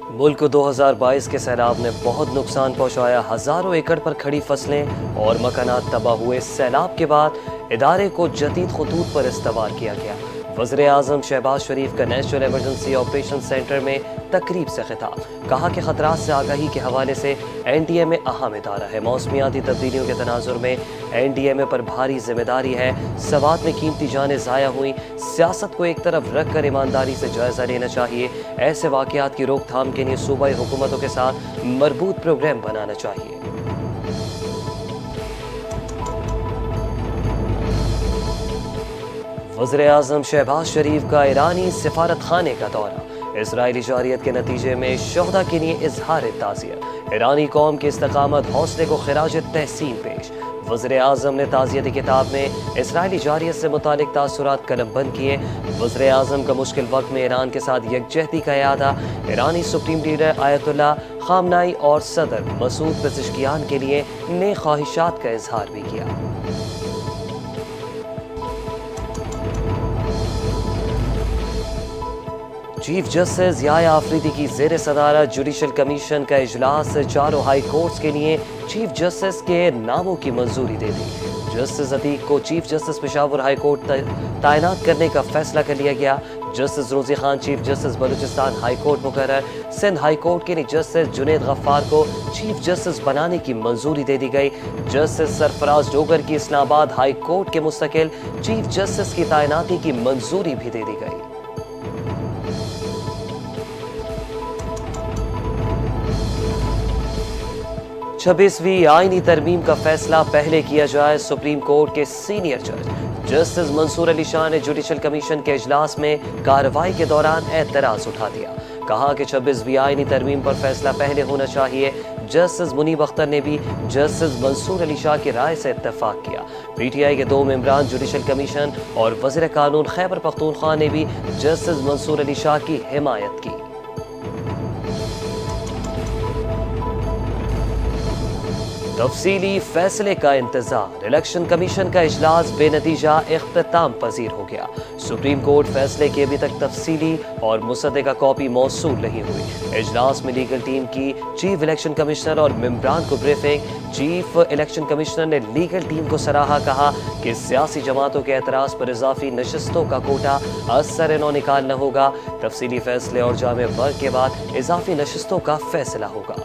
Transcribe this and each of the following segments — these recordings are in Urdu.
ملک کو 2022 کے سیلاب نے بہت نقصان پہنچایا، ہزاروں ایکڑ پر کھڑی فصلیں اور مکانات تباہ ہوئے۔ سیلاب کے بعد ادارے کو جدید خطوط پر استوار کیا گیا۔ وزیر اعظم شہباز شریف کا نیشنل ایمرجنسی آپریشن سینٹر میں تقریب سے خطاب، کہا کہ خطرات سے آگاہی کے حوالے سے این ڈی ایم اے اہم ادارہ ہے۔ موسمیاتی تبدیلیوں کے تناظر میں این ڈی ایم اے پر بھاری ذمہ داری ہے۔ سوات میں قیمتی جانیں ضائع ہوئیں، سیاست کو ایک طرف رکھ کر ایمانداری سے جائزہ لینا چاہیے۔ ایسے واقعات کی روک تھام کے لیے صوبائی حکومتوں کے ساتھ مربوط پروگرام بنانا چاہیے۔ وزیر اعظم شہباز شریف کا ایرانی سفارت خانے کا دورہ، اسرائیلی جارحیت کے نتیجے میں شہداء کے لیے اظہار تعزیت، ایرانی قوم کی استقامت حوصلے کو خراج تحسین پیش۔ وزیر اعظم نے تعزیتی کتاب میں اسرائیلی جارحیت سے متعلق تاثرات قلم بند کیے۔ وزیر اعظم کا مشکل وقت میں ایران کے ساتھ یکجہتی کا اعادہ، ایرانی سپریم لیڈر آیت اللہ خامنائی اور صدر مسعود پزشکیان کے لیے نیک خواہشات کا اظہار بھی کیا۔ چیف جسٹس ضیاء آفریدی کی زیر صدارت جوڈیشل کمیشن کا اجلاس چاروں ہائی کورٹس کے لیے چیف جسٹس کے ناموں کی منظوری دے دی۔ جسٹس عتیق کو chief justice Peshawar high court تعینات کرنے کا فیصلہ کر لیا گیا۔ جسٹس روزی Khan chief justice Balochistan high court مقرر۔ سندھ ہائی کورٹ کے لیے جسٹس جنید غفار کو چیف جسٹس بنانے کی منظوری دے دی گئی۔ جسٹس سرفراز ڈوگر کی اسلام آباد ہائی کورٹ کے مستقل چیف جسٹس کی تعیناتی کی منظوری بھی دے دی گئی۔ 26ویں آئینی ترمیم کا فیصلہ پہلے کیا جائے، سپریم کورٹ کے سینئر جج جسٹس منصور علی شاہ نے جوڈیشل کمیشن کے اجلاس میں کارروائی کے دوران اعتراض اٹھا دیا، کہا کہ 26ویں آئینی ترمیم پر فیصلہ پہلے ہونا چاہیے۔ جسٹس منیب اختر نے بھی جسٹس منصور علی شاہ کی رائے سے اتفاق کیا۔ پی ٹی آئی کے دو ممبران جوڈیشل کمیشن اور وزیر قانون خیبر پختونخوا نے بھی جسٹس منصور علی شاہ کی حمایت کی۔ تفصیلی فیصلے کا انتظار، الیکشن کمیشن کا اجلاس بے نتیجہ اختتام پذیر ہو گیا۔ سپریم کورٹ فیصلے کی ابھی تک تفصیلی اور مصدقہ کاپی موصول نہیں ہوئی۔ اجلاس میں لیگل ٹیم کی چیف الیکشن کمشنر اور ممبران کو بریفنگ۔ چیف الیکشن کمشنر نے لیگل ٹیم کو سراہا، کہا کہ سیاسی جماعتوں کے اعتراض پر اضافی نشستوں کا کوٹا اثر نو نکالنا ہوگا۔ تفصیلی فیصلے اور جامع ورق کے بعد اضافی نشستوں کا فیصلہ ہوگا۔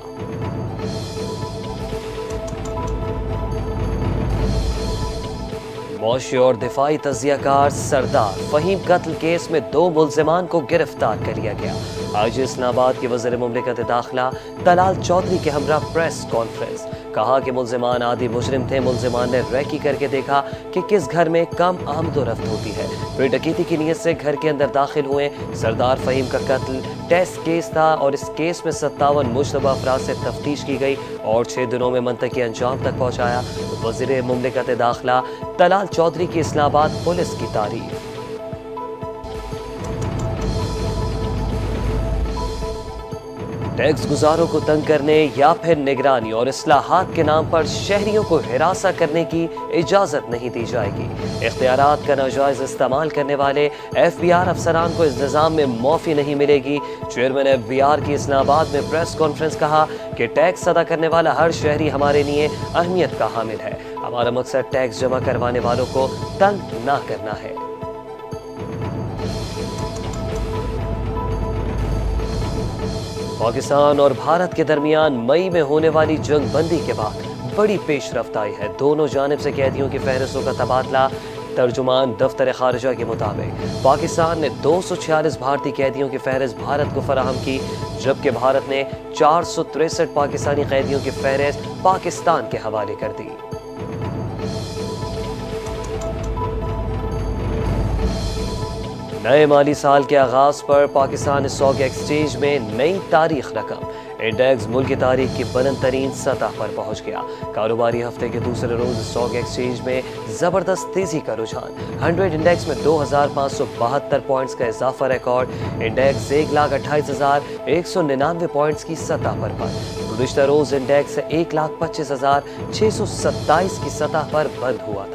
معاشی اور دفاعی تجزیہ کار سردار فہیم قتل کیس میں 2 ملزمان کو گرفتار کر لیا گیا۔ آج اسلام آباد کے وزیر مملکت داخلہ طلال چودھری کے ہمراہ پریس کانفرنس، کہا کہ ملزمان عادی مجرم تھے۔ ملزمان نے ریکی کر کے دیکھا کہ کس گھر میں کم آمد و رفت ہوتی ہے، پھر ڈکیتی کی نیت سے گھر کے اندر داخل ہوئے۔ سردار فہیم کا قتل ٹیسٹ کیس تھا اور اس کیس میں 57 مشتبہ افراد سے تفتیش کی گئی اور 6 دنوں میں منطقی انجام تک پہنچایا۔ وزیر مملکت داخلہ طلال چودھری کی اسلام آباد پولیس کی تعریف۔ ٹیکس گزاروں کو تنگ کرنے یا پھر نگرانی اور اصلاحات کے نام پر شہریوں کو ہراساں کرنے کی اجازت نہیں دی جائے گی۔ اختیارات کا ناجائز استعمال کرنے والے ایف بی آر افسران کو اس نظام میں معافی نہیں ملے گی۔ چیئرمین ایف بی آر کی اسلام آباد میں پریس کانفرنس، کہا کہ ٹیکس ادا کرنے والا ہر شہری ہمارے لیے اہمیت کا حامل ہے۔ ہمارا مقصد ٹیکس جمع کروانے والوں کو تنگ نہ کرنا ہے۔ پاکستان اور بھارت کے درمیان مئی میں ہونے والی جنگ بندی کے بعد بڑی پیش رفت آئی ہے۔ دونوں جانب سے قیدیوں کی فہرستوں کا تبادلہ۔ ترجمان دفتر خارجہ کے مطابق پاکستان نے 246 بھارتی قیدیوں کی فہرست بھارت کو فراہم کی، جبکہ بھارت نے 463 پاکستانی قیدیوں کی فہرست پاکستان کے حوالے کر دی۔ نئے مالی سال کے آغاز پر پاکستان اسٹاک ایکسچینج میں نئی تاریخ رقم، انڈیکس ملک کی تاریخ کی بلند ترین سطح پر پہنچ گیا۔ کاروباری ہفتے کے دوسرے روز اسٹاک ایکسچینج میں زبردست تیزی کا رجحان، 100 انڈیکس میں 2572 پوائنٹس کا اضافہ ریکارڈ، انڈیکس 1,28,199 پوائنٹس کی سطح پر بند۔ گزشتہ روز انڈیکس 1,25,627 کی سطح پر بند ہوا تھا۔